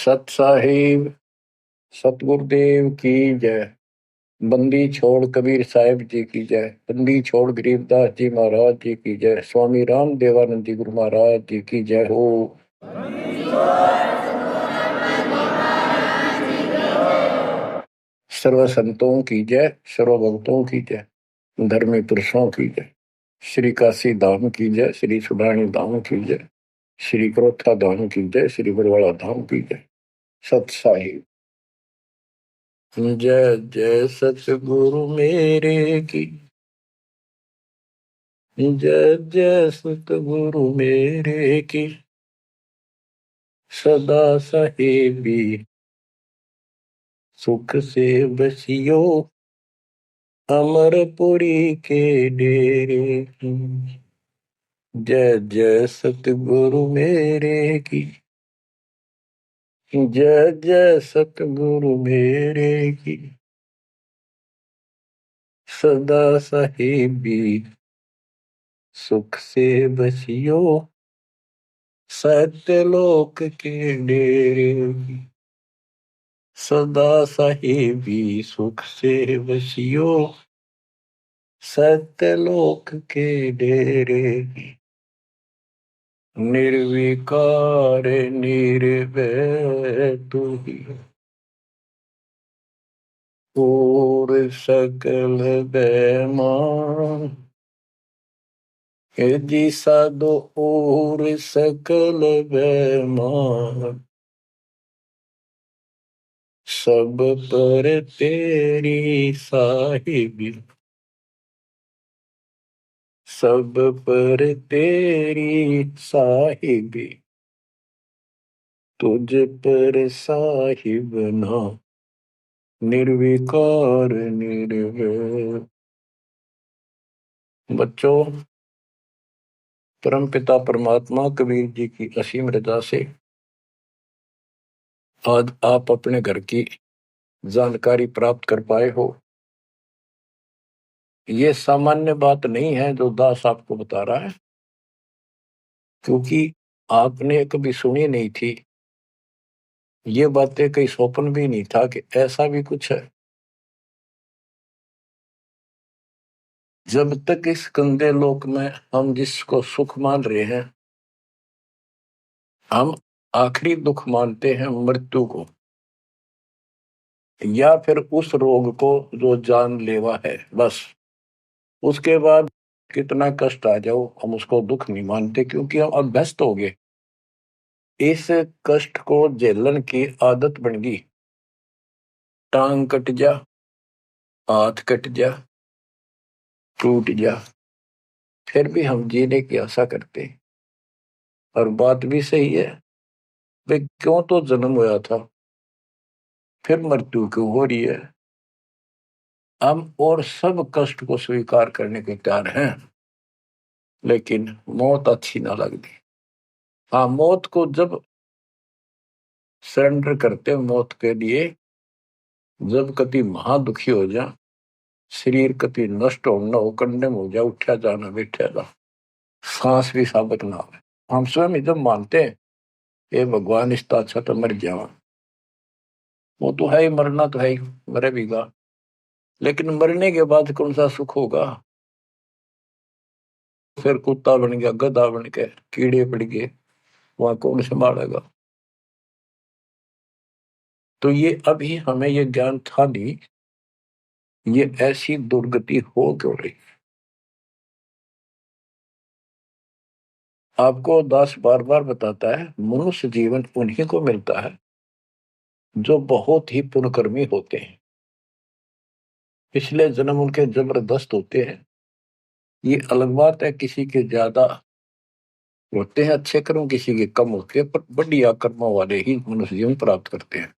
सत साहिब सतगुरुदेव की जय। बंदी छोड़ कबीर साहिब जी की जय। बंदी छोड़ गरीबदास जी महाराज जी की जय। स्वामी राम देवानंद जी गुरु महाराज जी की जय हो। सर्व संतों की जय, सर्व भक्तों की जय, धर्मी पुरुषों की जय। श्री काशी धाम की जय, श्री सुब्राणी धाम की जय, श्री क्रोथा धाम की जय, श्री बरवाड़ा धाम की जय। सत साहिब जय जय सतगुरु मेरे की जय जय सतगुरु मेरे की सदा साहेबी सुख से बसियो अमरपुरी के डेरे की। जय जय सतगुरु मेरे की जय जय सतगुरु मेरे की सदा साहेबी सुख से बसियो सत्यलोक के डेरे की। सदा साहेबी सुख से बसियो सत्यलोक के डेरे की। निर्विकार निर्भय तू ही और सकल बेमान जी साधो और सकल बेमान सब पर तेरी साहिबी सब पर तेरी साहिबी तुझ पर साहिब ना निर्विकार निर्भय। बच्चों, परमपिता परमात्मा कबीर जी की असीम रजा से आज आप अपने घर की जानकारी प्राप्त कर पाए हो। ये सामान्य बात नहीं है जो दास आपको बता रहा है, क्योंकि आपने कभी सुनी नहीं थी। ये बातें कहीं स्वप्न भी नहीं था कि ऐसा भी कुछ है। जब तक इस गंदे लोक में हम जिसको सुख मान रहे हैं, हम आखिरी दुख मानते हैं मृत्यु को, या फिर उस रोग को जो जानलेवा है। बस उसके बाद कितना कष्ट आ जाओ हम उसको दुख नहीं मानते, क्योंकि हम अभ्यस्त हो गए। इस कष्ट को झेलने की आदत बन गई। टांग कट जा, हाथ कट जा, टूट जा, फिर भी हम जीने की आशा करते हैं। और बात भी सही है, वे क्यों तो जन्म हुआ था, फिर मृत्यु क्यों हो रही है। हम और सब कष्ट को स्वीकार करने के तैयार हैं, लेकिन मौत अच्छी ना लगती। हाँ, मौत को जब सरेंडर करते हैं मौत के लिए, जब कति महादुखी हो जा, शरीर कति नष्ट होना हो, कंडम हो जा, उठा जाना बैठा जा, सांस भी साबित ना हो, हम स्वयं जब मानते हैं ये भगवान इसका अच्छा तो मर जावा, वो तो है ही, मरना तो है ही, मरे भीगा। लेकिन मरने के बाद कौन सा सुख होगा। फिर कुत्ता बन गया, गधा बन के कीड़े पड़ गए, वहां कौन संभालेगा। तो ये अभी हमें ये ज्ञान था नहीं, ये ऐसी दुर्गति हो क्यों रही। आपको दास बार बार बताता है, मनुष्य जीवन उन्हीं को मिलता है जो बहुत ही पुण्यकर्मी होते हैं। पिछले जन्म उनके जबरदस्त होते हैं। ये अलग बात है, किसी के ज्यादा होते हैं अच्छे कर्म, किसी के कम होते हैं, पर बढ़िया कर्मों वाले ही मनुष्य जीवन प्राप्त करते हैं।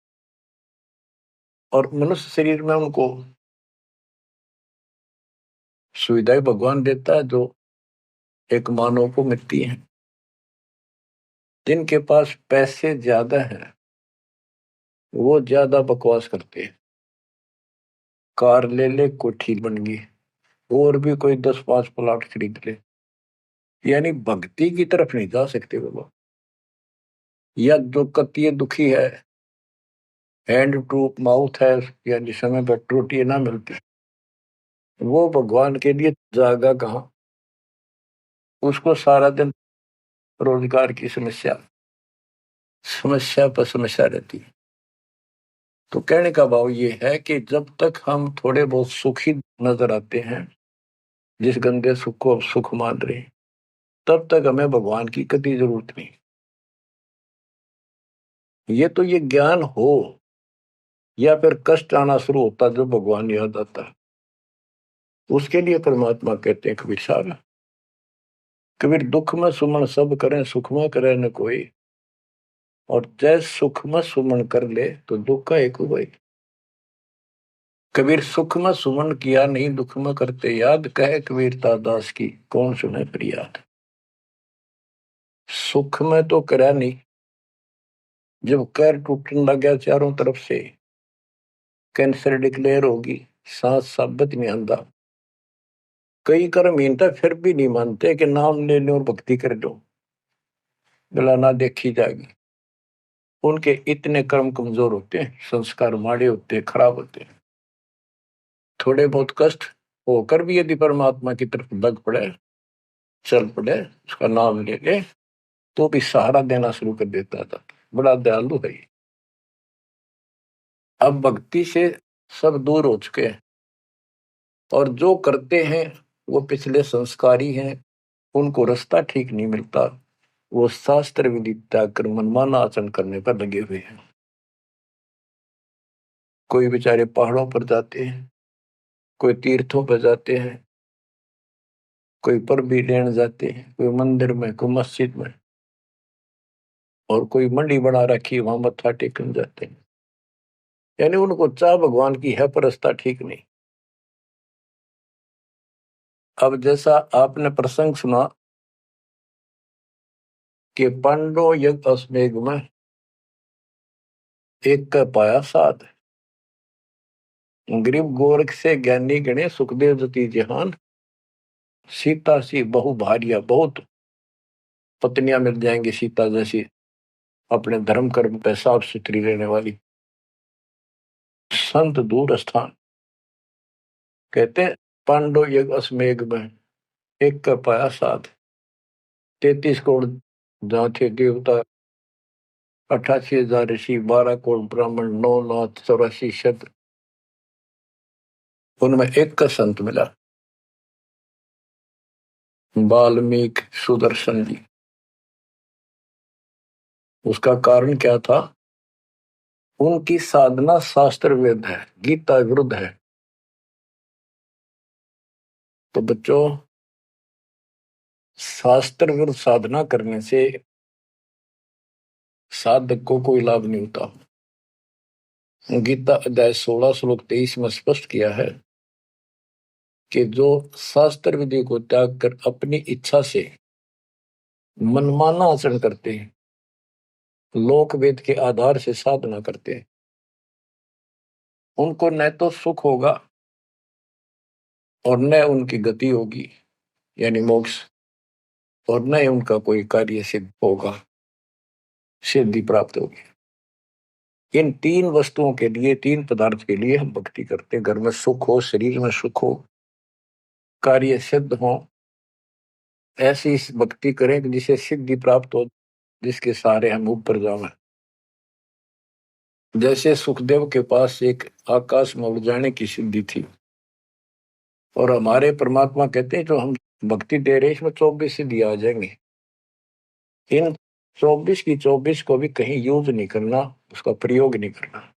और मनुष्य शरीर में उनको सुविधाएं भगवान देता है जो एक मानव को मिलती है। जिनके पास पैसे ज्यादा हैं वो ज्यादा बकवास करते हैं। कार ले ले, कोठी बन गई, और भी कोई 10-5 प्लाट खरीद ले, यानी भक्ति की तरफ नहीं जा सकते बाबा। या जो कतिय दुखी है, हैंड टू माउथ है, यानी समय पर रोटी ना मिलती, वो भगवान के लिए जागा कहाँ। उसको सारा दिन रोजगार की समस्या, समस्या पर समस्या रहती है। तो कहने का भाव ये है कि जब तक हम थोड़े बहुत सुखी नजर आते हैं, जिस गंदे सुख को सुख मान रहे हैं, तब तक हमें भगवान की कति जरूरत नहीं। ये तो ये ज्ञान हो या फिर कष्ट आना शुरू होता जब भगवान याद आता है, उसके लिए परमात्मा कहते हैं कबीर साहब, कबीर दुख में सुमन सब करें सुख में करे न कोई, और जय सुख में सुमन कर ले तो दुख का एक हुआ। कबीर सुख में सुमन किया नहीं दुख में करते याद, कहे कबीरता दास की कौन सुने फरियाद। सुख में तो करा नहीं, जब कैर टूटने लग गया चारों तरफ से, कैंसर डिक्लेयर होगी, सांस साबित नहीं आंदा, कई कर्म मीनता फिर भी नहीं मानते कि नाम ले लो और भक्ति कर लो, गला ना देखी जाएगी। उनके इतने कर्म कमजोर होते हैं, संस्कार माड़े होते हैं, खराब होते हैं। थोड़े बहुत कष्ट होकर भी यदि परमात्मा की तरफ लग पड़े, चल पड़े, उसका नाम ले ले, तो भी सहारा देना शुरू कर देता था। बड़ा दयालु है। अब भक्ति से सब दूर हो चुके हैं, और जो करते हैं वो पिछले संस्कारी हैं, उनको रास्ता ठीक नहीं मिलता, वो शास्त्र विधि त्याग कर मनमाना आचरण करने पर लगे हुए हैं। कोई बेचारे पहाड़ों पर जाते हैं, कोई तीर्थों पर जाते हैं, कोई पर भी लेने जाते हैं, कोई मंदिर में, कोई मस्जिद में, और कोई मंडी बना रखी वहां मत्था टेकने जाते हैं। यानी उनको चाह भगवान की है पर रास्ता ठीक नहीं। अब जैसा आपने प्रसंग सुना कि पांडव यज्ञ अश्वमेध में एक का पाया साध, गरीब गोरख से ज्ञानी गणे सुखदेव जति जहान, सीता सी बहु भारिया, बहुत पत्नियां मिल जाएंगी सीता जैसी, अपने धर्म कर्म पे साफ सुथरी रहने वाली। संत दूर स्थान, कहते हैं पांडव यज्ञ अश्वमेध में एक का पाया साध, 33 करोड़ जहाँ थे देवता, 88,000 ऋषि, 12 करोड़ ब्राह्मण, 9,84,000, उनमें एक का संत मिला, वाल्मीकि सुदर्शन जी। उसका कारण क्या था? उनकी साधना शास्त्र वेद है, गीता विरुद्ध है। तो बच्चों, शास्त्र विरुद्ध साधना करने से साधक को कोई लाभ नहीं होता। गीता अध्याय 16 श्लोक 23 में स्पष्ट किया है कि जो शास्त्र विधि को त्याग कर अपनी इच्छा से मनमाना आचरण करते हैं, लोक वेद के आधार से साधना करते हैं, उनको न तो सुख होगा और न उनकी गति होगी, यानी मोक्ष, और न ही उनका कोई कार्य सिद्ध होगा, सिद्धि प्राप्त होगी। इन तीन वस्तुओं के लिए, तीन पदार्थ के लिए हम भक्ति करते हैं। घर में सुख हो, शरीर में सुख हो, कार्य सिद्ध हो, ऐसी भक्ति करें कि जिसे सिद्धि प्राप्त हो, जिसके सहारे हम ऊपर जावें। जैसे सुखदेव के पास एक आकाश में उड़ जाने की सिद्धि थी, और हमारे परमात्मा कहते हैं जो हम भक्ति दे रहे हैं इसमें 24 सिद्धि आ जाएंगे। इन 24 की 24 को भी कहीं यूज नहीं करना, उसका प्रयोग नहीं करना।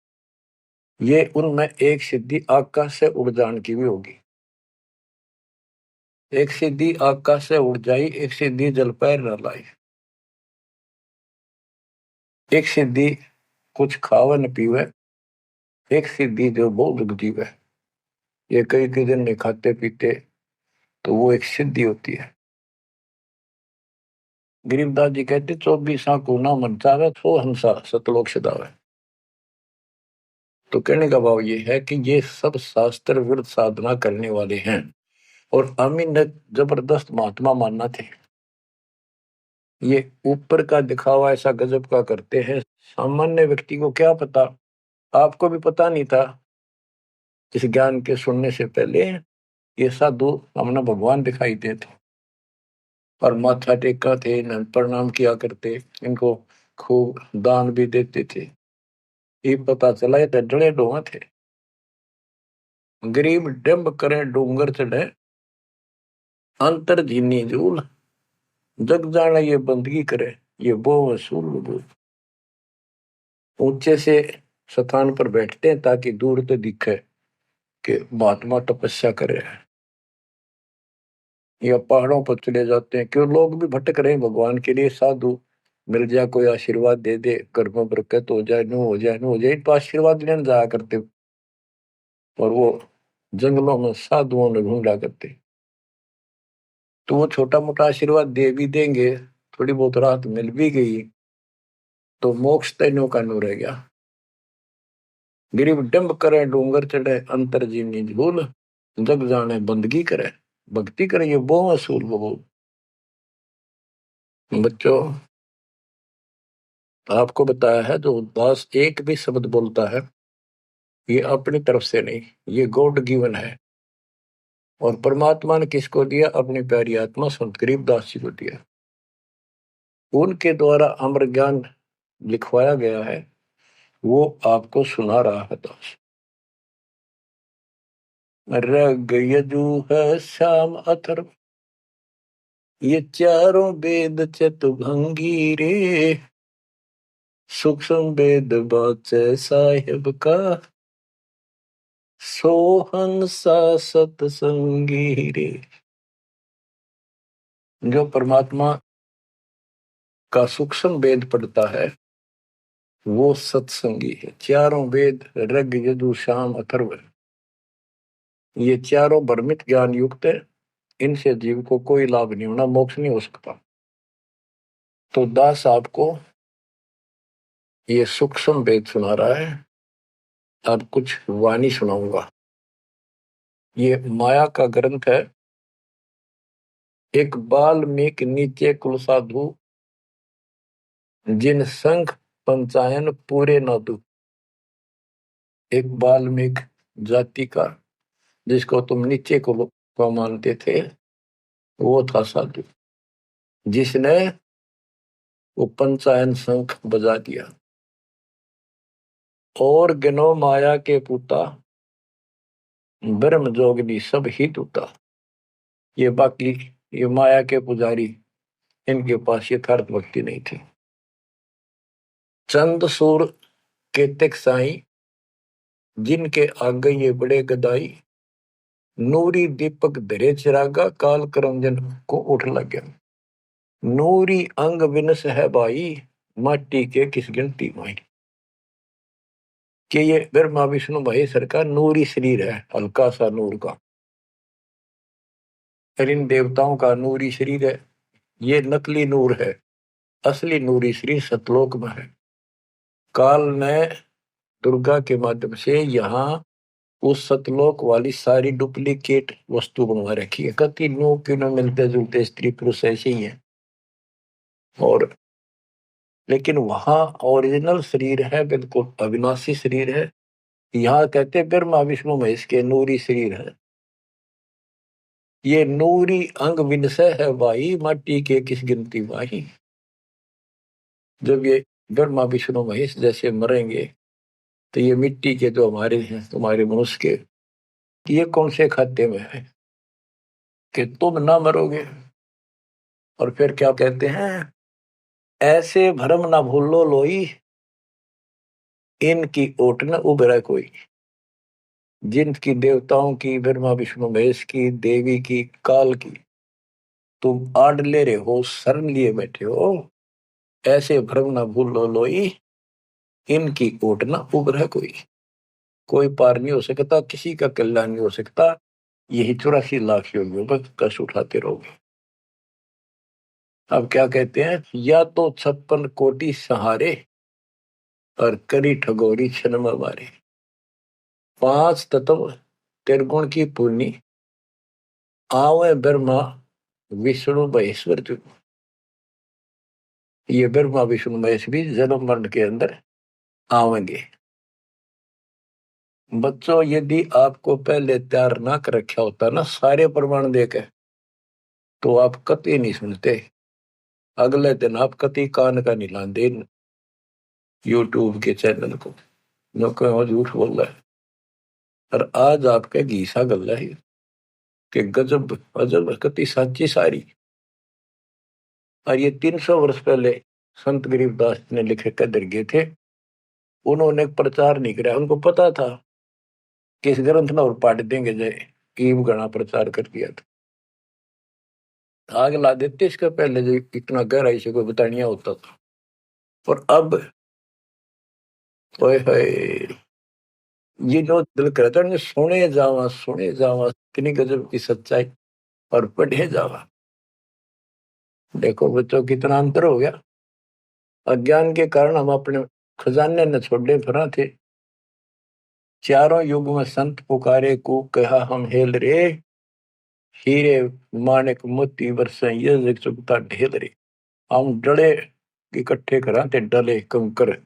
ये उनमें एक सिद्धि आकाश से उड़ जाने की भी होगी। एक सिद्धि आकाश से उड़ जाई, एक सिद्धि जल पैर न लाई, एक सिद्धि कुछ खावे न पीवे, एक सिद्धि जो बहुत जीवे। ये कई कई दिन नहीं खाते पीते, तो वो एक सिद्धि होती है। गरीबदास जी कहते 24 को ना मन चावे सो हंसा सतलोक सदावे। तो कहने का भाव ये है कि ये सब शास्त्र विरुद्ध साधना करने वाले हैं, और अमीन जबरदस्त महात्मा मानना थे। ये ऊपर का दिखावा ऐसा गजब का करते हैं, सामान्य व्यक्ति को क्या पता आपको भी पता नहीं था इस ज्ञान के सुनने से पहले, ये साधु हमने भगवान दिखाई देते और माथा टेका थे, इन्हें प्रणाम किया करते, इनको खूब दान भी देते थे। ये पता चला ये तो जड़े डोहा थे। गरीब डंब करे डूंगर चढ़े, अंतर जीनी जूल, जग जाने ये बंदगी करे, ये वो वसूल। ऊंचे से स्थान पर बैठते हैं ताकि दूर से दिखे कि महात्मा तपस्या कर रहे हैं, या पहाड़ों पर चले जाते हैं क्यों लोग भी भटक रहे हैं भगवान के लिए। साधु मिल जाए, कोई आशीर्वाद दे दे, घर में बरकत हो जाए, नो हो जाए, नो हो जाए, तो आशीर्वाद लेने जाया करते। और वो जंगलों में साधुओं ने ढूंढा करते, तो वो छोटा मोटा आशीर्वाद दे भी देंगे, थोड़ी बहुत राहत मिल भी गई तो मोक्ष तैनो का नो रह गया। गरीब डंब करे डूंगर चढ़े, अंतर जीवनी झूल, जग जाने बंदगी करे, भक्ति करे, ये वो असूल वो। बच्चों, आपको बताया है जो उदास एक भी शब्द बोलता है ये अपनी तरफ से नहीं, ये गॉड गिवन है। और परमात्मा ने किसको दिया? अपनी प्यारी आत्मा संत गरीबदास जी को दिया। उनके द्वारा अमर ज्ञान लिखवाया गया है, वो आपको सुना रहा है दास। रग यजु है श्याम अथर्व, ये चारों वेद चतुभंगी रे, सूक्ष्म वेद बाचे साहिब का, सोहन सा सतसंगी रे। जो परमात्मा का सूक्ष्म वेद पढ़ता है वो सत्संगी है। चारों वेद ऋग यजु साम अथर्व, ये चारों भ्रमित ज्ञान युक्त है, इनसे जीव को कोई लाभ नहीं होना, मोक्ष नहीं हो सकता। तो दास आपको ये सूक्ष्म वेद सुना रहा है। अब कुछ वाणी सुनाऊंगा। ये माया का ग्रंथ है। एक बाल्मीकि नीचे कुल साधु, जिन संख पंचायन पूरे न दू। एक बाल्मीकि जाति का, जिसको तुम नीचे कुल को मानते थे, वो था साधु जिसने वो पंचायन शंख बजा दिया। और गिनो माया के पुता, ब्रह्म जोगनी सब ही टूटा। ये बाकी ये माया के पुजारी, इनके पास यथार्थ भक्ति नहीं थी। चंद सूर के तक साई, जिनके आगे ये बड़े गदाई, नूरी दीपक धरे चिरागा, काल करमजन को उठ लग गया। नूरी अंग विनस है भाई, माटी के किस गिनती माई। कि ये ब्रह्मा विष्णु महेश्वर का नूरी शरीर है, हल्का सा नूर का। इन देवताओं का नूरी शरीर है, ये नकली नूर है, असली नूरी शरीर सतलोक में है। काल ने दुर्गा के माध्यम से यहाँ उस सतलोक वाली सारी डुप्लीकेट वस्तु बनवा रखी है। कति नो किनो मिलते जुलते स्त्री पुरुष ऐसे ही है, और लेकिन वहां ओरिजिनल शरीर है, बिल्कुल अविनाशी शरीर है। यहाँ कहते ब्रह्मा विष्णु महेश के नूरी शरीर है। ये नूरी अंग विनसय है भाई, माटी के किस गिनती माही। जब ये ब्रह्मा विष्णु महेश जैसे मरेंगे तो ये मिट्टी के जो हमारे हैं, तुम्हारे मनुष्य के, ये कौन से खाते में है कि तुम ना मरोगे। और फिर क्या कहते हैं? ऐसे भरम ना भूलो लोई, इनकी ओट न उभरा कोई। जिनकी देवताओं की, ब्रह्मा विष्णु महेश की, देवी की, काल की तुम आड़ ले रहे हो, शरण लिए बैठे हो, ऐसे भ्रम न भूलो लोई, इनकी ओट न उभरा कोई। कोई पार नहीं हो सकता, किसी का कल्याण नहीं हो सकता। यही 84 लाख योगियों पर कष्ट उठाते रहोगे। अब क्या कहते हैं? या तो 56 कोटि सहारे, और करी ठगोरी क्षण में मारे। 5 तत्व त्रिगुण की पूर्णी, आवे ब्रह्मा विष्णु महेश्वर जो। ये ब्रह्मा विष्णु महेश भी जन्म मरण के अंदर आवेंगे। बच्चों, यदि आपको पहले तैयार ना कर रखा होता ना सारे प्रमाण देके, तो आप कतई नहीं सुनते। अगले दिन आप कतई कान का नहीं लाते यूट्यूब के चैनल को, जो कहो झूठ बोल रहा है। और आज आपके घीसा गल है कि गजब अजब कतई साची सारी। और ये 300 वर्ष पहले संत गरीबदास ने लिखे कदर गए थे। उन्होंने प्रचार नहीं किया, उनको पता था कि इस ग्रंथ ना और पाट देंगे जय ईब गणा प्रचार कर दिया था। आग ला देते इसका पहले जो इतना गहराई से कोई बतानिया होता था। और अब ओए होए, ये जो दिल करता है सुने जावा कितनी गजब की सच्चाई और पढ़े जावा। देखो बच्चों कितना अंतर हो गया। अज्ञान के कारण हम अपने खजाने न छोड़े फिरा थे। चारों युग में संत पुकारे को कहा हम हेल रे, हीरे माणिक मोती वर्षे ये जग चुकता ढेल रे। हम डले इकट्ठे करा थे डले कंकर,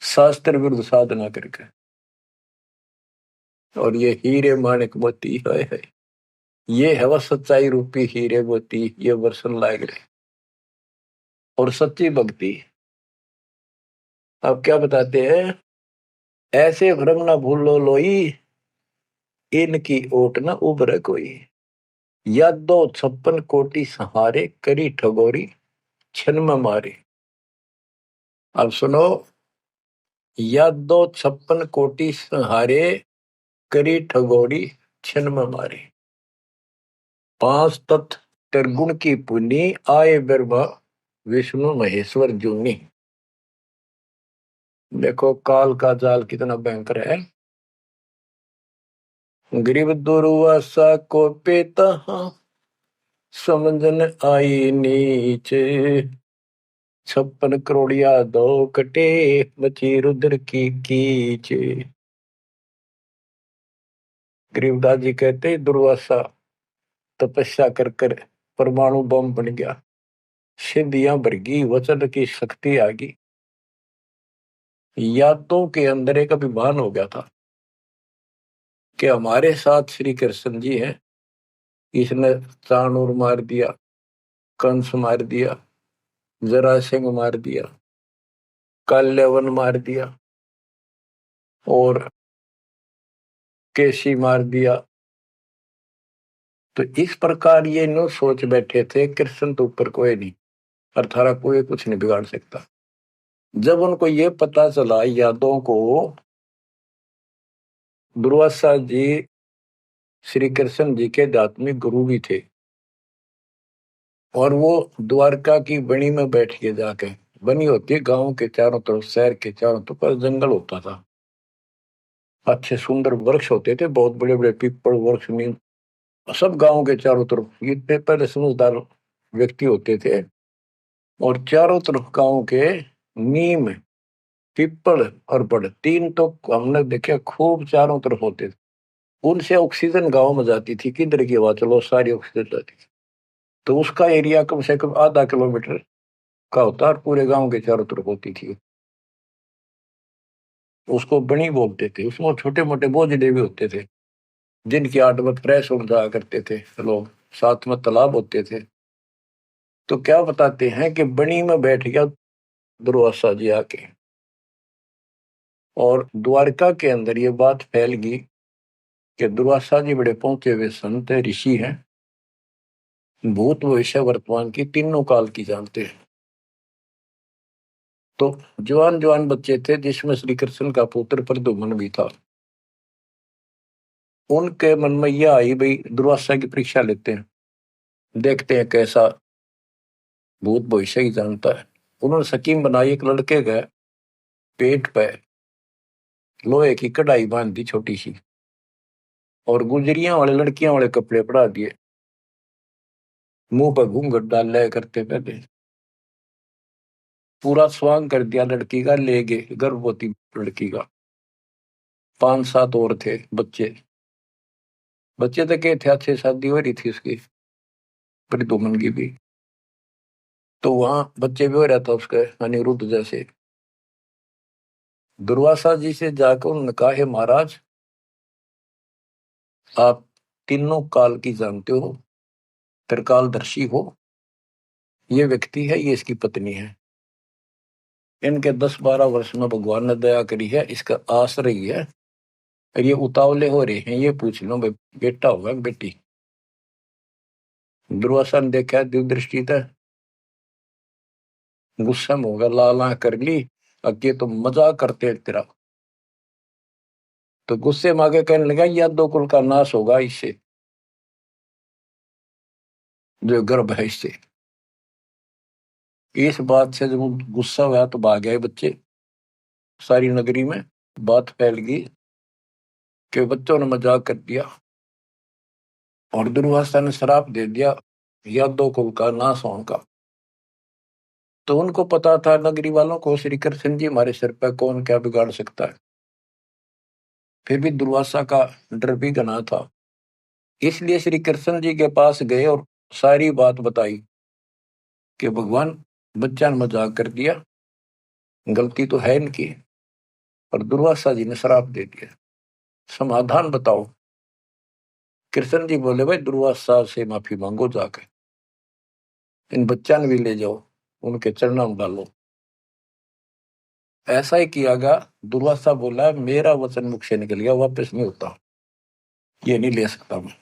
शास्त्र विरुद्ध साधना करके। और ये हीरे माणिक मोती है, ये है वह सच्चाई रूपी हीरे मोती, ये वर्षन लायक रहे। और सच्ची भक्ति अब क्या बताते हैं, ऐसे भ्रम ना भूलो लोई, इनकी ओट न उभरे कोई। यादो 56 कोटि सहारे, करी ठगोरी छन में मारे। अब सुनो, यादो 56 कोटि सहारे, करी ठगोरी छन में मारे। 5 तत्व त्रिगुण की पुनी, आए ब्रह्मा विष्णु महेश्वर जूनी। देखो काल का जाल कितना भयंकर है। गरीब दुर्वासा को पेता, समझन आई नीचे। 56 करोड़िया दो कटे, मची रुद्र की कीचे। गरीबदास जी कहते दुर्वासा तपस्या कर कर परमाणु बम बन गया, सिद्धियां भर गई, वचन की शक्ति आ गई। यादों के अंदर एक अभिमान हो गया था कि हमारे साथ श्री कृष्ण जी हैं। इसने चाणूर मार दिया, कंस मार दिया, जरासिंह मार दिया, काल्यवन मार दिया और केसी मार दिया। तो इस प्रकार ये नो सोच बैठे थे कृष्ण तो ऊपर कोई नहीं और थारा कोई कुछ नहीं बिगाड़ सकता। जब उनको ये पता चला यादों को, दुर्वासा जी श्री कृष्ण जी के आध्यात्मिक गुरु भी थे और वो द्वारका की बनी में बैठ के जाके, बनी होती है गांव के चारों तरफ, शहर के चारों तरफ जंगल होता था, अच्छे सुंदर वृक्ष होते थे, बहुत बड़े बड़े पीपल वृक्ष नीम, सब गांव के चारों तरफ। ये पहले समझदार व्यक्ति होते थे और चारों तरफ गांव के नीम, पीपल और बड़, तीन तो हमने देखे खूब चारों तरफ होते थे। उनसे ऑक्सीजन गांव में जाती थी, किधर की हवा चलो सारी ऑक्सीजन जाती थी। तो उसका एरिया कम से कम आधा किलोमीटर का होता और पूरे गांव के चारों तरफ होती थी। उसको बनी बोलते थे। उसमें छोटे मोटे बोझले भी होते थे जिनकी आठ में फ्रेश उड़ जाया करते थे लोग, साथ में तालाब होते थे। तो क्या बताते हैं कि बनी में बैठ गया दुर्वासा जी आके, और द्वारका के अंदर ये बात फैल गई कि दुर्वासा जी बड़े पहुंचे हुए संत है, ऋषि हैं, भूत भविष्य वर्तमान की तीनों काल की जानते हैं। तो जवान जवान बच्चे थे जिसमें श्री कृष्ण का पुत्र प्रद्युम्न भी था। उनके मन में यह आई भाई दुर्वासा की परीक्षा लेते हैं, देखते हैं कैसा भूत भविष्य ही जानता है। उन्होंने स्कीम बनाई, एक लड़के का पेट पे लोहे की कढ़ाई बांध दी छोटी सी, और गुजरियां वाले लड़कियां वाले कपड़े पड़ा दिए, मुंह पर घूंघट डाल लिया करते पहले, पूरा स्वांग कर दिया लड़की का, ले गए गर्भवती लड़की का। 5-7 और थे बच्चे, बच्चे तो क्या थे, अच्छे शादी हो रही थी उसकी, प्रद्युम्न की भी। तो वहां बच्चे भी हो रहा था उसके, अनिरुद्ध जैसे। दुर्वासा जी से जाकर उन्होंने कहा, हे महाराज, आप तीनों काल की जानते हो, त्रिकालदर्शी हो। ये व्यक्ति है, ये इसकी पत्नी है। इनके 10-12 वर्ष में भगवान ने दया करी है, इसका आश्रय ही है। और ये उतावले हो रहे हैं, ये पूछ लो बेटा होगा बेटी। दुर्वासा ने देखा दिव्य दृष्टि था, गुस्सा में होगा, लाला कर ली, अगे तो मजाक करते तेरा। तो गुस्से में आगे कहने लगा, यह दो कुल का नाश होगा इससे, जो गर्भ है इससे। इस बात से जब गुस्सा हुआ तो भाग गए बच्चे। सारी नगरी में बात फैल गई कि बच्चों ने मजाक कर दिया और दुर्वासा ने श्राप दे दिया यह दो कुल का नाश होने का। तो उनको पता था, नगरी वालों को, श्री कृष्ण जी हमारे सिर पर कौन क्या बिगाड़ सकता है। फिर भी दुर्वासा का डर भी घना था, इसलिए श्री कृष्ण जी के पास गए और सारी बात बताई कि भगवान, बच्चा ने मजाक कर दिया, गलती तो है इनकी, और दुर्वासा जी ने श्राप दे दिया, समाधान बताओ। कृष्ण जी बोले, भाई दुर्वासा से माफी मांगो, जाकर इन बच्चा ने भी ले जाओ, उनके चरणों में डालो। ऐसा ही किया गया। दुर्वासा बोला, मेरा वचन मुख से निकल गया, वापस नहीं होता, ये नहीं ले सकता मैं,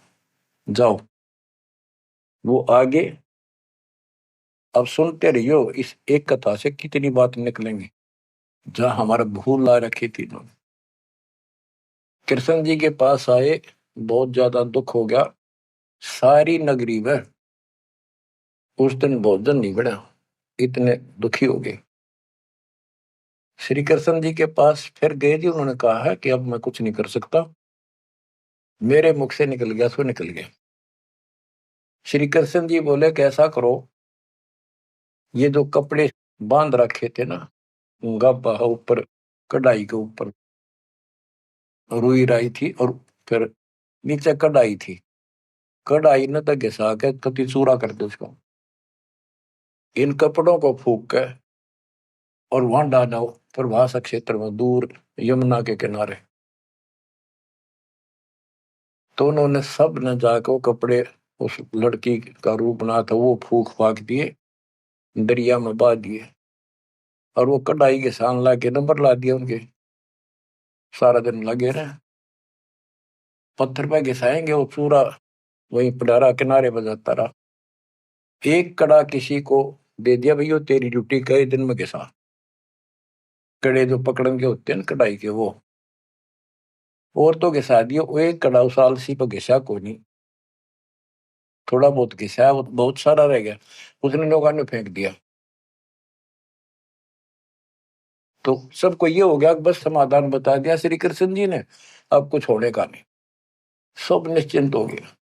जाओ। वो आगे, अब सुनते रहियो, इस एक कथा से कितनी बात निकलेंगी, जहां हमारा भूल ला रखी थी। कृष्ण जी के पास आए, बहुत ज्यादा दुख हो गया, सारी नगरी में उस दिन भोजन नहीं बना, इतने दुखी हो गए। श्री कृष्ण जी के पास फिर गए जी, उन्होंने कहा है कि अब मैं कुछ नहीं कर सकता, मेरे मुख से निकल गया सो निकल गया। श्री कृष्ण जी बोले, कैसा करो, ये जो कपड़े बांध रखे थे ना, गाबा ऊपर, कढ़ाई के ऊपर रुई राई थी, और फिर नीचे कढ़ाई थी, कढ़ाई न तो घिसा के कति चूरा कर दो उसको, इन कपड़ों को फूक के और वहां डालो प्रभास क्षेत्र में, दूर यमुना के किनारे। तो उन्होंने सब ने जाकर वो कपड़े, उस लड़की का रूप बना था, वो फूक फाक दिए, दरिया में बहा दिए, और वो कढ़ाई के सान ला के नंबर ला दिया उनके। सारा दिन लगे रहे, पत्थर पे घिसाएंगे, वो पूरा वही पडारा किनारे बजाता रहा। एक कड़ा किसी को दे दिया, भैया तेरी ड्यूटी कई दिन में घिसा, कड़े जो पकड़न के होते हैं ना कढ़ाई के, वो और तो घिसा दिया। वो एक कड़ा उस आलसी पर घिसा को नहीं, थोड़ा बहुत घिसा, वो बहुत सारा रह गया, उसने लोगों ने फेंक दिया। तो सबको ये हो गया, बस समाधान बता दिया श्री कृष्ण जी ने, अब कुछ होने का नहीं, सब निश्चिंत हो गया।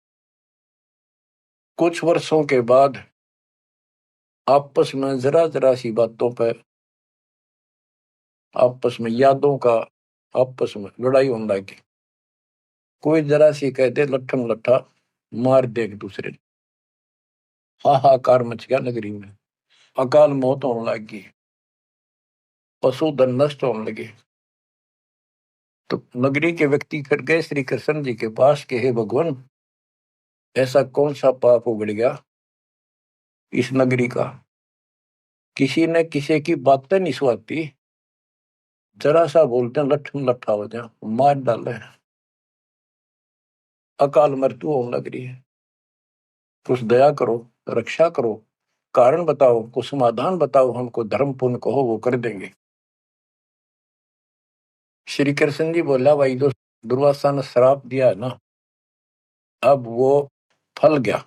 कुछ वर्षों के बाद आपस में जरा जरा सी बातों पर, आपस में यादों का, आपस में लड़ाई होने लगी। कोई जरा सी कहते लट्ठम लट्ठा मार दे एक दूसरे ने, हाहाकार मच गया नगरी में, अकाल मौत होने लगी, पशुधन नष्ट होने लगे। तो नगरी के व्यक्ति फिर गए श्री कृष्ण जी के पास कि हे भगवान, ऐसा कौन सा पाप उगड़ गया इस नगरी का, किसी ने किसी की बातें नहीं सुहाती, जरा सा बोलते हैं लट्ठम लट्ठा हो जाए, मार डाले, अकाल मृत्यु होने लग रही है। कुछ दया करो, रक्षा करो, कारण बताओ, कुछ समाधान बताओ, हमको धर्म पुण्य कहो, वो कर देंगे। श्री कृष्ण जी बोला, भाई जो दुर्वासा ने श्राप दिया है ना, अब वो फल गया,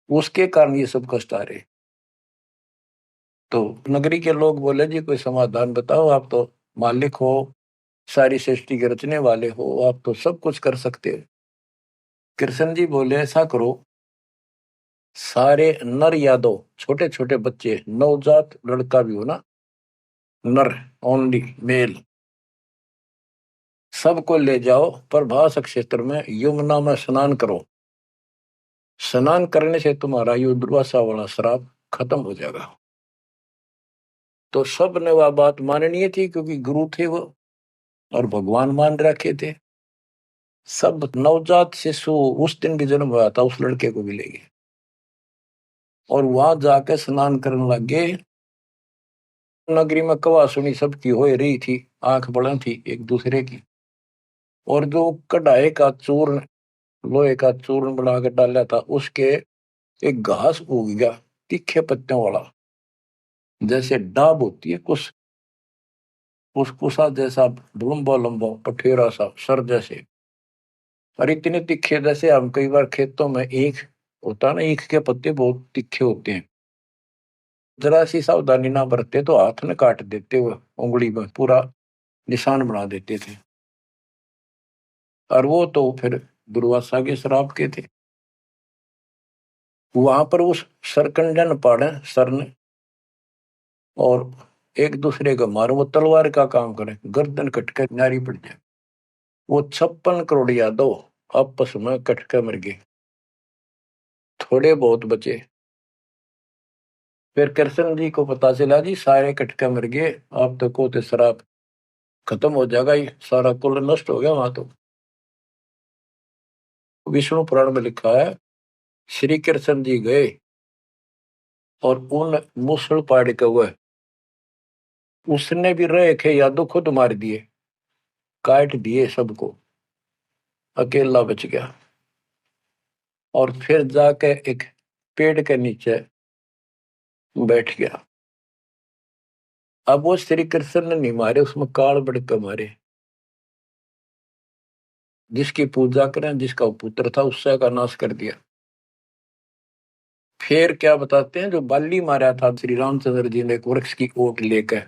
उसके कारण ये सब कष्ट आ रहे। तो नगरी के लोग बोले, जी कोई समाधान बताओ, आप तो मालिक हो, सारी सृष्टि के रचने वाले हो, आप तो सब कुछ कर सकते हो। कृष्ण जी बोले, ऐसा करो, सारे नर यादव, छोटे छोटे बच्चे, नवजात लड़का भी हो ना, नर, ओनली मेल, सबको ले जाओ प्रभास क्षेत्र में, यमुना में स्नान करो। स्नान करने से तुम्हारा ये दुर्वासा वाला श्राप खत्म हो जाएगा। तो सब ने वह बात माननी थी क्योंकि गुरु थे वो और भगवान मान रखे थे। सब नवजात शिशु उस दिन भी जन्म हुआ था उस लड़के को मिलेगी और वहां जाके स्नान करने लगे। नगरी में कवा सुनी सबकी हो रही थी, आंख बड़ा थी एक दूसरे की। और जो कढ़ाई का चूर्ण, लोहे का चूर्ण बना के डाला था उसके एक घास उग गया तीखे पत्तियों वाला, जैसे डाब होती है कुछ उस कुसा जैसा, लंबा लंबा पठेरा सा सर जैसे, और इतने तीखे जैसे हम कई बार खेतों में ईख होता ना, ईख के पत्ते बहुत तीखे होते हैं, जरा सी सावधानी ना बरते तो हाथ में काट देते हुए उंगली में पूरा निशान बना देते थे। और वो तो फिर दुर्वासा के श्राप के थे। वहां पर उस सरकंडन पाड़े सर ने और एक दूसरे को मारो, वो तलवार का काम करे, गर्दन कटके नारी पड़ जाए। वो 56 करोड़ यादव आपस में कटके मर गए, थोड़े बहुत बचे। फिर कृष्ण जी को पता चला जी सारे कटके मर गए, आप तो को तो शराब खत्म हो जाएगा, ही सारा कुल नष्ट हो गया वहां तो। विष्णु पुराण में लिखा है श्री कृष्ण जी गए और उन मूसल पाड़ के हुए, उसने भी रहे थे यादव खुद मार दिए, काट दिए सबको, अकेला बच गया। और फिर जाके एक पेड़ के नीचे बैठ गया। अब वो श्री कृष्ण ने नहीं मारे, उसमें काल बढ़ मारे। जिसकी पूजा करें, जिसका पुत्र था उससे का नाश कर दिया। फिर क्या बताते हैं, जो बाली मारा था श्री रामचंद्र जी ने एक वृक्ष की ओट लेकर,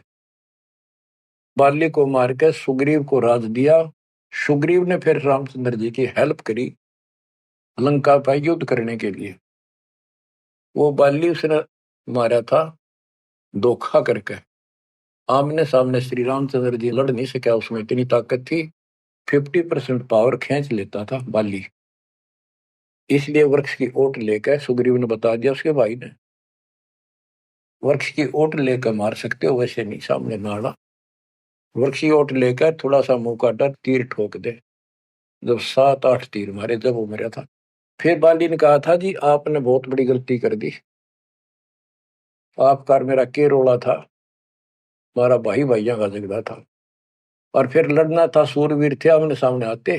बाली को मार के सुग्रीव को राज दिया। सुग्रीव ने फिर रामचंद्र जी की हेल्प करी लंका पर युद्ध करने के लिए। वो बाली उसने मारा था धोखा करके, आमने सामने श्री रामचंद्र जी लड़ नहीं सका, उसमें इतनी ताकत थी, 50% पावर खींच लेता था बाली। इसलिए वृक्ष की ओट लेकर सुग्रीव ने बता दिया उसके भाई ने, वृक्ष की ओट लेकर मार सकते हो, वैसे नहीं सामने नाड़ा। वृक्ष की ओट लेकर थोड़ा सा मुंह काटा, तीर ठोक दे। जब 7-8 तीर मारे जब वो मरा था। फिर बाली ने कहा था जी आपने बहुत बड़ी गलती कर दी, आपका और मेरा के रोला था, हमारा भाई भाइयों का झगड़ा था और फिर लड़ना था, सूरवीर थे आमने सामने आते,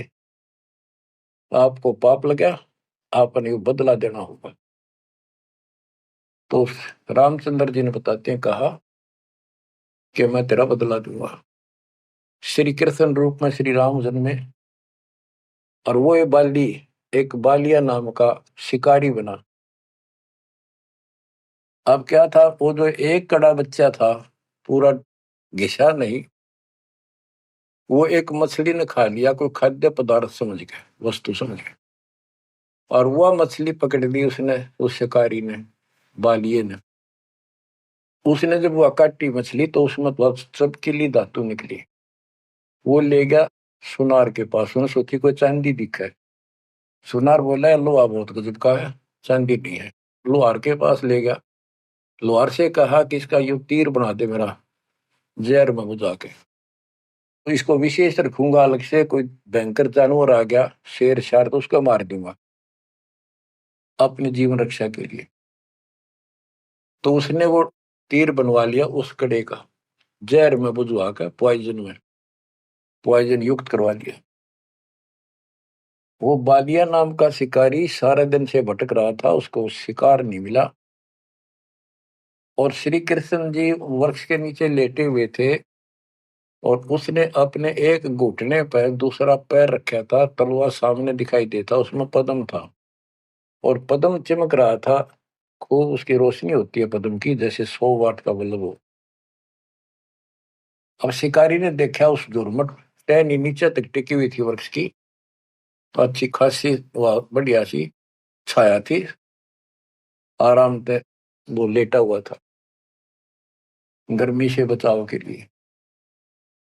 आपको पाप लगा, आपने बदला देना होगा। तो रामचंद्र जी ने बताते हैं कहा कि मैं तेरा बदला दूंगा। श्री कृष्ण रूप में श्री राम जन्मे और वो ये बाली एक बालिया नाम का शिकारी बना। अब क्या था, वो जो एक कड़ा बच्चा था पूरा घिसा नहीं, वो एक मछली ने खा लिया, कोई खाद्य पदार्थ समझ के, वस्तु समझ के, और वह मछली पकड़ ली उसने, उस शिकारी ने, बालिए ने। उसने जब वह काटी मछली तो उसमें तो चपकीली धातु निकली। वो ले गया सुनार के पास, उसने सोची कोई चांदी दिखा है। सुनार बोला है लोहा बहुत गजब का है, चांदी नहीं है। लोहार के पास ले गया, लोहार से कहा कि इसका यू तीर बना दे मेरा, जहर में बुझा के, तो इसको विशेष रखूंगा, अलग से कोई भयंकर जानवर आ गया शेर शार तो उसको मार दूंगा अपने जीवन रक्षा के लिए। तो उसने वो तीर बनवा लिया उस कड़े का, जहर में बुझवा कर पॉइजन में, पॉइजन युक्त करवा लिया। वो बालिया नाम का शिकारी सारे दिन से भटक रहा था, उसको शिकार नहीं मिला। और श्री कृष्ण जी वृक्ष के नीचे लेटे हुए थे और उसने अपने एक घुटने पर दूसरा पैर रखा था, तलवार सामने दिखाई देता, उसमें पद्म था और पद्म चमक रहा था, खूब उसकी रोशनी होती है पद्म की, जैसे 100 वाट का बल्ब हो। अब शिकारी ने देखा उस झुरमुट टहनी नीचे तक टिकी हुई थी वृक्ष की, तो अच्छी खासी वह बढ़िया सी छाया थी, आराम से वो लेटा हुआ था गर्मी से बचाव के लिए।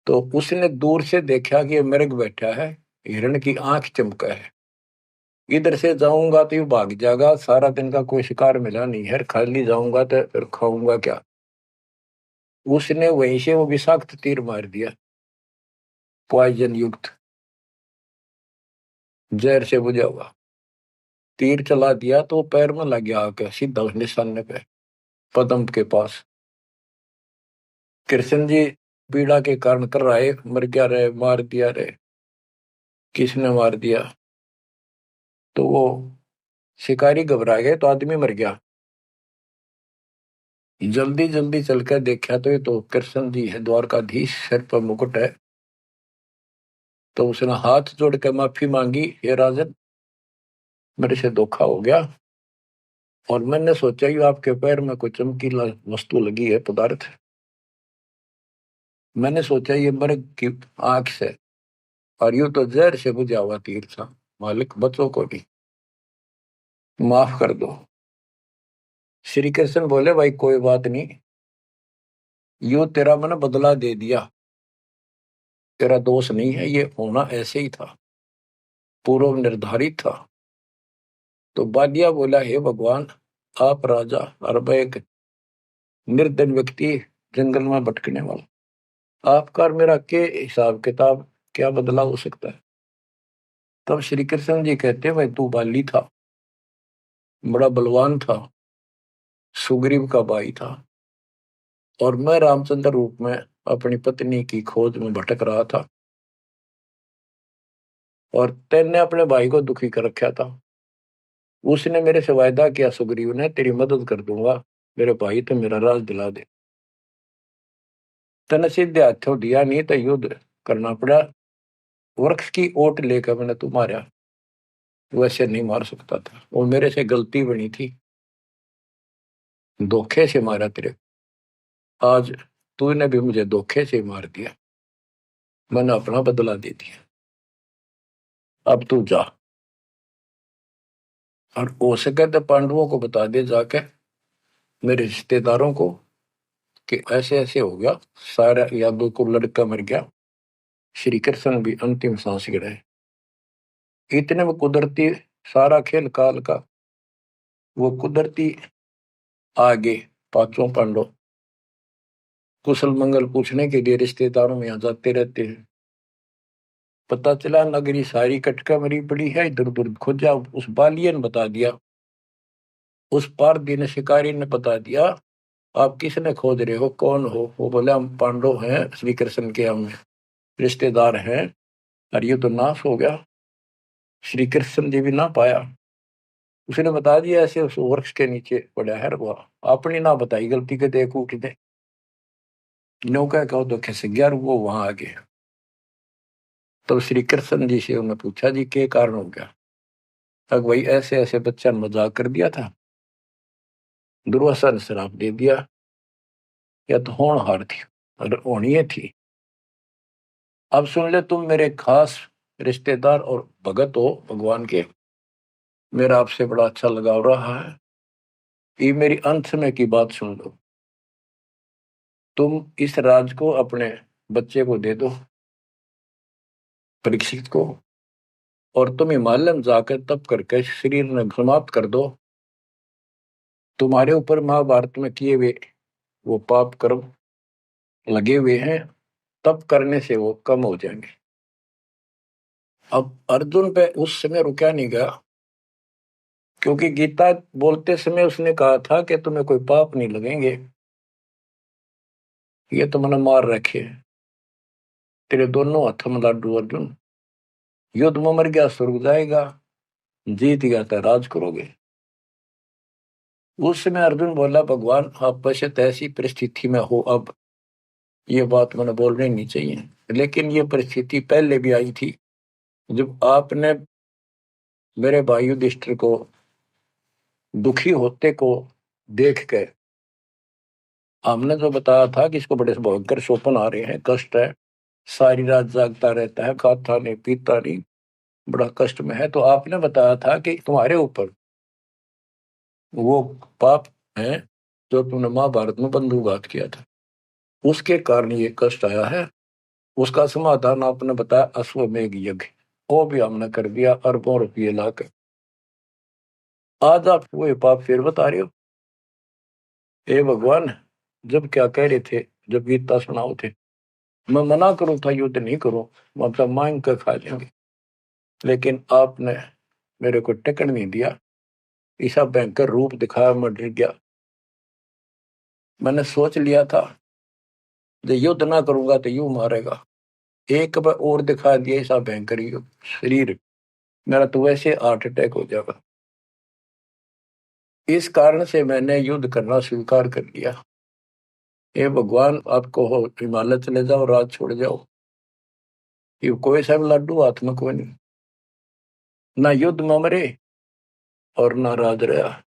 तो उसने दूर से देखा कि ये मृग बैठा है, हिरण की आंख चमका है, इधर से जाऊंगा तो ये भाग जाएगा, सारा दिन का कोई शिकार मिला नहीं है, खाली जाऊंगा तो फिर खाऊंगा क्या। उसने वहीं से वो विषाक्त तीर मार दिया, पॉइजन युक्त, जहर से बुझा हुआ तीर चला दिया, तो पैर में लग गया आके सीधा उस निशाने पे, पदम के पास। कृष्ण जी पीड़ा के कारण कर रहे, मर गया रे, मार दिया रे, किसने मार दिया? तो वो शिकारी घबरा गए, तो आदमी मर गया। जल्दी जल्दी चलकर देखा तो ये तो कृष्ण जी है, द्वारकाधीश, सिर पर मुकुट है। तो उसने हाथ जोड़ के माफी मांगी, हे राजन, मेरे से धोखा हो गया, और मैंने सोचा कि आपके पैर में कोई चमकीला वस्तु लगी है, पदार्थ। मैंने सोचा ये मर्ग की आंख से, और यूं तो जहर से बुझा हुआ तीर था। मालिक, बच्चों को भी माफ कर दो। श्री कृष्ण बोले, भाई कोई बात नहीं, यूं तेरा मैंने बदला दे दिया, तेरा दोष नहीं है, ये होना ऐसे ही था, पूर्व निर्धारित था। तो बालिया बोला, हे भगवान, आप राजा और मैं एक निर्धन व्यक्ति, जंगल में भटकने वाला, आपका और मेरा के हिसाब किताब, क्या बदला हो सकता है? तब श्री कृष्ण जी कहते, भाई तू बाली था, बड़ा बलवान था, सुग्रीव का भाई था, और मैं रामचंद्र रूप में अपनी पत्नी की खोज में भटक रहा था, और तेने अपने भाई को दुखी कर रखा था। उसने मेरे से वायदा किया, सुग्रीव ने, तेरी मदद कर दूंगा, मेरे भाई तो मेरा राज दिला दे। तने सीधे हाथों दिया नहीं, तो युद्ध करना पड़ा, वृक्ष की ओट लेकर मैंने तू मारा, वैसे नहीं मार सकता था, वो मेरे से गलती बनी थी, धोखे से मारा तेरे, आज तूने भी मुझे धोखे से मार दिया, मैंने अपना बदला दे दिया, अब तू जा, और हो सके तो पांडवों को बता दे जाके, मेरे रिश्तेदारों को, कि ऐसे ऐसे हो गया, सारा यादव को लड़का मर गया, श्री कृष्ण भी अंतिम सांस गिराए। इतने में कुदरती, सारा खेल काल का, वो कुदरती आगे पांचों पांडव कुशल मंगल पूछने के लिए रिश्तेदारों में यहाँ जाते रहते हैं। पता चला नगरी सारी कटका मरी पड़ी है, इधर उधर खोजा, उस बालिए ने बता दिया, उस पार दिन शिकारी ने बता दिया, आप किसने खोज रहे हो, कौन हो? वो बोले, हम पांडव हैं, श्री कृष्ण के हम रिश्तेदार हैं, और ये तो नाश हो गया, श्री कृष्ण जी भी ना पाया। उसने बता दिया, ऐसे उस वृक्ष के नीचे पड़ा है वो, अपनी ना बताई गलती के, देख उठ दे, नौका कहो तो खिस गया, वो वहां आ गए। तब श्री कृष्ण जी से उन्होंने पूछा, जी क्या कारण हो गया? तब वही ऐसे ऐसे बच्चा ने मजाक कर दिया था, दुर्वासा ने श्राप दे दिया, या तो होनहार थी, और होनी थी। अब सुन ले, तुम मेरे खास रिश्तेदार और भगत हो भगवान के, मेरा आपसे बड़ा अच्छा लगाव रहा है, ये मेरी अंत समय की बात सुन लो, तुम इस राज को अपने बच्चे को दे दो, परीक्षित को, और तुम हिमालय में जाकर तप करके शरीर में समाप्त कर दो, तुम्हारे ऊपर महाभारत में किए हुए वो पाप कर्म लगे हुए हैं, तप करने से वो कम हो जाएंगे। अब अर्जुन पे उस समय रुका नहीं गया, क्योंकि गीता बोलते समय उसने कहा था कि तुम्हें कोई पाप नहीं लगेंगे, ये तो मैंने मार रखे, तेरे दोनों हाथों में लाडू अर्जुन, युद्ध में मर गया स्वर्ग जाएगा, जीत गया तो राज करोगे। उस समय अर्जुन बोला, भगवान आप बशत ऐसी परिस्थिति में हो, अब ये बात मैंने बोलनी नहीं चाहिए, लेकिन ये परिस्थिति पहले भी आई थी, जब आपने मेरे भाई युधिष्ठिर को दुखी होते को देख के, हमने जो बताया था कि इसको बड़े भयंकर स्वप्न आ रहे हैं, कष्ट है, सारी रात जागता रहता है, खाता नहीं पीता नहीं, बड़ा कष्ट में है, तो आपने बताया था कि तुम्हारे ऊपर वो पाप है जो तुमने महाभारत में बंधुघात किया था, उसके कारण ये कष्ट आया है। उसका समाधान आपने बताया, अश्वमेघ यज्ञ, वो भी हमने कर दिया, अरबों रुपये लाकर। आज आप वो पाप फिर बता रहे हो? हे भगवान, जब क्या कह रहे थे जब गीता सुनाओ थे। मैं मना करूं था युद्ध नहीं करूं, मतलब मांग कर खा लेंगे, लेकिन आपने मेरे को टिकट नहीं दिया। ऐसा भयंकर रूप दिखाया, मैं डर गया। मैंने सोच लिया था जो युद्ध ना करूंगा तो यूं मारेगा। एक बार और दिखा दिया ऐसा भयंकर शरीर, मेरा तो वैसे हार्ट अटैक हो जाएगा। इस कारण से मैंने युद्ध करना स्वीकार कर लिया। ये भगवान आपको हो हिमालय चले जाओ, राज छोड़ जाओ, ये कोई सा भी लाडू हाथ में कोई नहीं, ना युद्ध में मरे और ना राज रहा।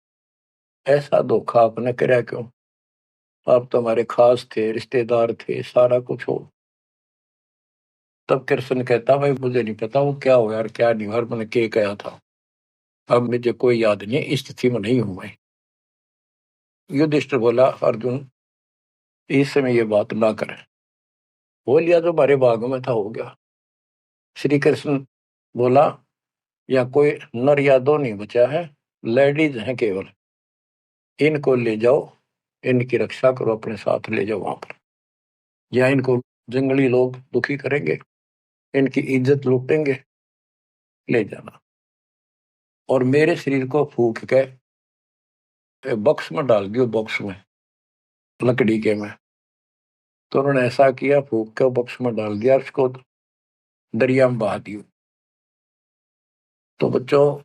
ऐसा धोखा आपने कराया क्यों? आप तो हमारे खास थे, रिश्तेदार थे, सारा कुछ हो। तब कृष्ण कहता भाई मुझे नहीं पता वो क्या हो यार, क्या नहीं यार, मैंने क्या कहा था, अब मुझे कोई याद नहीं, इस स्थिति में नहीं हूं मैं। युधिष्ठिर बोला अर्जुन इस समय ये बात ना करें। हो लिया जो हमारे भाग में था हो गया। श्री कृष्ण बोला या कोई नर या दो नहीं बचा है, लेडीज हैं केवल, इनको ले जाओ, इनकी रक्षा करो, अपने साथ ले जाओ वहां पर, या इनको जंगली लोग दुखी करेंगे, इनकी इज्जत लूटेंगे, ले जाना। और मेरे शरीर को फूक के बॉक्स में डाल दियो, बॉक्स में लकड़ी के में। तो उन्होंने ऐसा किया, फूक के बॉक्स में डाल दिया, उसको दरिया में बहा दियो। तो बच्चों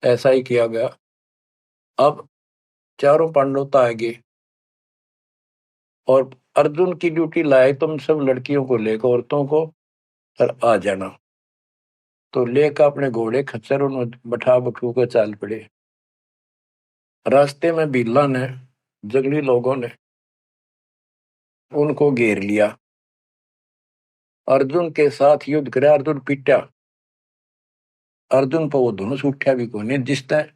ऐसा ही किया गया। अब चारों पांडव तो आगे, और अर्जुन की ड्यूटी लाए तुम सब लड़कियों को लेकर, औरतों को, और आ जाना। तो लेकर अपने घोड़े खच्चर उन्हें बैठा बठू कर चाल पड़े। रास्ते में बिल्ला ने, जंगली लोगों ने उनको घेर लिया, अर्जुन के साथ युद्ध करे। अर्जुन पीटा, अर्जुन पर वो धनुष उठा भी कोई नहीं, जिस तरह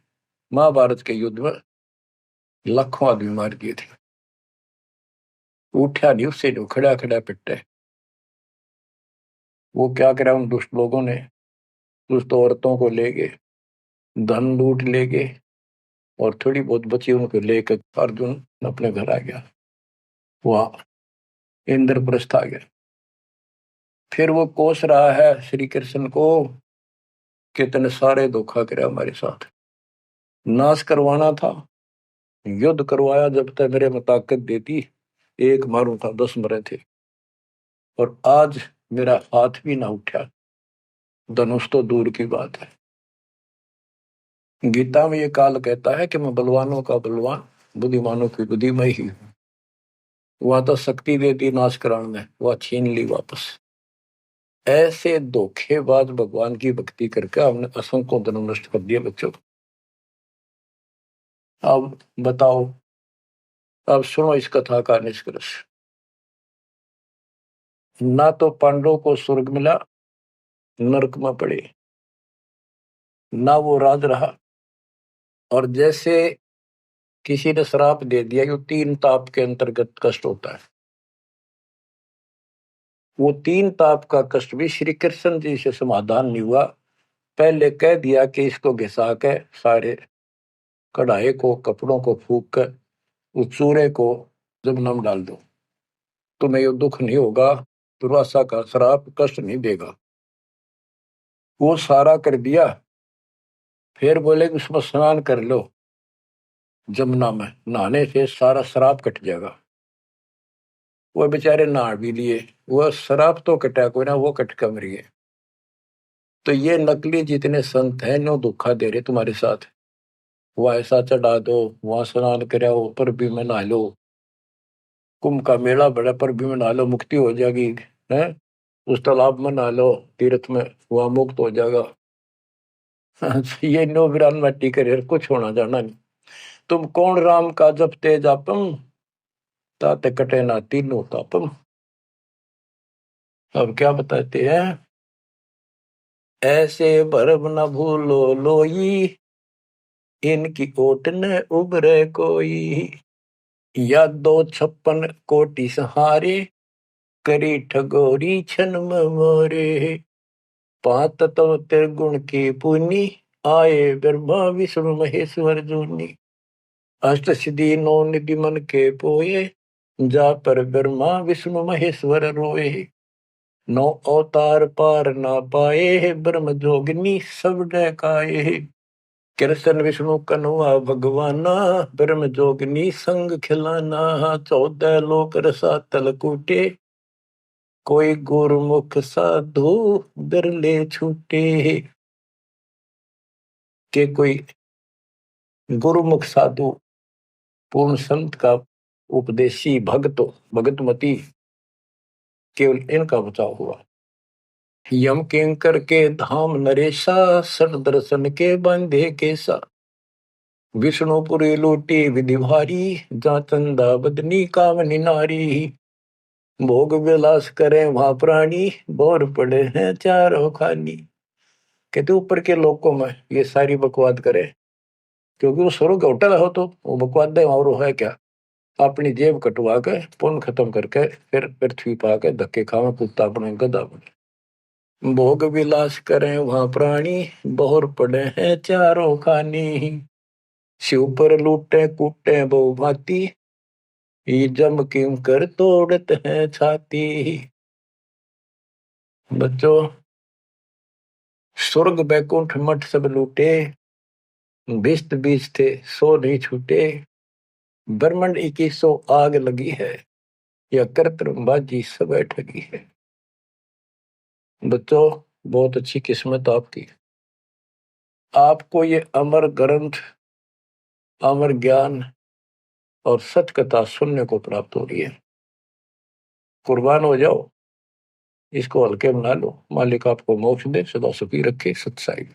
महाभारत के युद्ध में लाखों आदमी मार दिए थे, उठा नहीं, उससे जो खड़ा खड़ा पिटे। वो क्या करा उन दुष्ट लोगों ने, दुष्ट औरतों को ले गए, धन लूट ले गए, और थोड़ी बहुत बची उनको लेकर अर्जुन अपने घर आ गया, वहां इंद्रप्रस्थ आ गया। फिर वो कोस रहा है श्री कृष्ण को, कितने सारे धोखा करे हमारे साथ, नाश करवाना था, युद्ध करवाया, जब तक मेरे में ताकत देती एक मारूं था 10 मरे थे, और आज मेरा हाथ भी ना उठा, धनुष तो दूर की बात है। गीता में ये काल कहता है कि मैं बलवानों का बलवान, बुद्धिमानों की बुद्धि में ही हूं। वहां तो शक्ति देती नाश कराने में, वह छीन ली वापस। ऐसे धोखेबाज भगवान की भक्ति करके हमने असंख्यों जन्म नष्ट कर दिए बच्चों। अब बताओ, अब सुनो इस कथा का निष्कर्ष। ना तो पांडवों को स्वर्ग मिला, नरक में पड़े, ना वो राज रहा, और जैसे किसी ने श्राप दे दिया, यो 3 ताप के अंतर्गत कष्ट होता है, वो 3 ताप का कष्ट भी श्री कृष्ण जी से समाधान नहीं हुआ। पहले कह दिया कि इसको घिसा के सारे कढ़ाई को, कपड़ों को फूक कर उस चूरे को जमुना में डाल दो, तुम्हें ये दुख नहीं होगा, दुर्वासा का श्राप कष्ट नहीं देगा। वो सारा कर दिया। फिर बोले कि उसमें स्नान कर लो, जमुना में नहाने से सारा श्राप कट जाएगा। वो बेचारे नहा भी लिए, वो श्राप तो कटा कोई ना, वो कट कर मरिए। तो ये नकली जितने संत हैं नो धोखा दे रहे तुम्हारे साथ, वो ऐसा चढ़ा दो, वहां स्नान कराओ, पर भी में नहा लो, कुंभ का मेला बड़ा, पर भी में नहा लो, मुक्ति हो जाएगी है, उस तालाब में नहा लो, तीर्थ में, वहां मुक्त हो जाएगा। ये नो विरान मट्टी करे, कुछ होना जाना नहीं। तुम कौन राम का जपते जापम, ताते कटे ना तीनों तापम। अब क्या बताते हैं, ऐसे भरम न भूलो लोई, इनकी ओट न उबरे कोई, या 256 कोटि सहारे, करी ठगोरी छन मोरे, 5 तत्व त्रिगुण की पुनि, आए ब्रह्मा विष्णु महेश्वर जूनी, अष्ट सिद्धि 9 निधि मन के पोए, जा पर ब्रह्मा विष्णु महेश्वर रोए, नौ अवतार पार ना पाए, ब्रह्म जोगिनी सब डकाए। कृष्ण विष्णु कन्हवा भगवाना, ब्रह्म जोगिनी संग खिलाना। 14 लोक रसातल कूटे, कोई गुरुमुख साधु बिरले छूटे। के कोई गुरुमुख साधु पूर्ण संत का उपदेशी भक्त भगतमती, केवल इनका बचाव हुआ। यम किंकर के धाम नरेशा, सट दर्शन के बंधे केसा। विष्णुपुरी लूटी विधि भारी, जा चंदा बदनी कामनी नारी। भोग विलास करें वहां प्राणी, बोर पड़े हैं चारों खानी। कहते ऊपर के लोकों में ये सारी बकवाद करे, क्योंकि वो स्वर्ग होटल हो तो वो बकवाद है, और है क्या, अपनी जेब कटवा के पुण्य खत्म करके फिर पृथ्वी पा के धक्के खावे कुत्ता बने गधा बने। भोग विलास करें वहां प्राणी, बोर पड़े हैं चारों खानी। शिव पर लूटे कूटे बहु भांति, ये जम किंकर तोड़त है छाती। बच्चों, स्वर्ग बैकुंठ मठ सब लूटे, बिस्त बीज थे सो नहीं छूटे। ब्रह्मंड 2100 आग लगी है, या कर्तबाजी सब ठगी है। बच्चों, बहुत अच्छी किस्मत आपकी, आपको ये अमर ग्रंथ, अमर ज्ञान और सच कथा सुनने को प्राप्त हो रही है। कुर्बान हो जाओ, इसको हल्के बना लो। मालिक आपको मोक्ष दे, सदा सुखी रखे। सत्साई।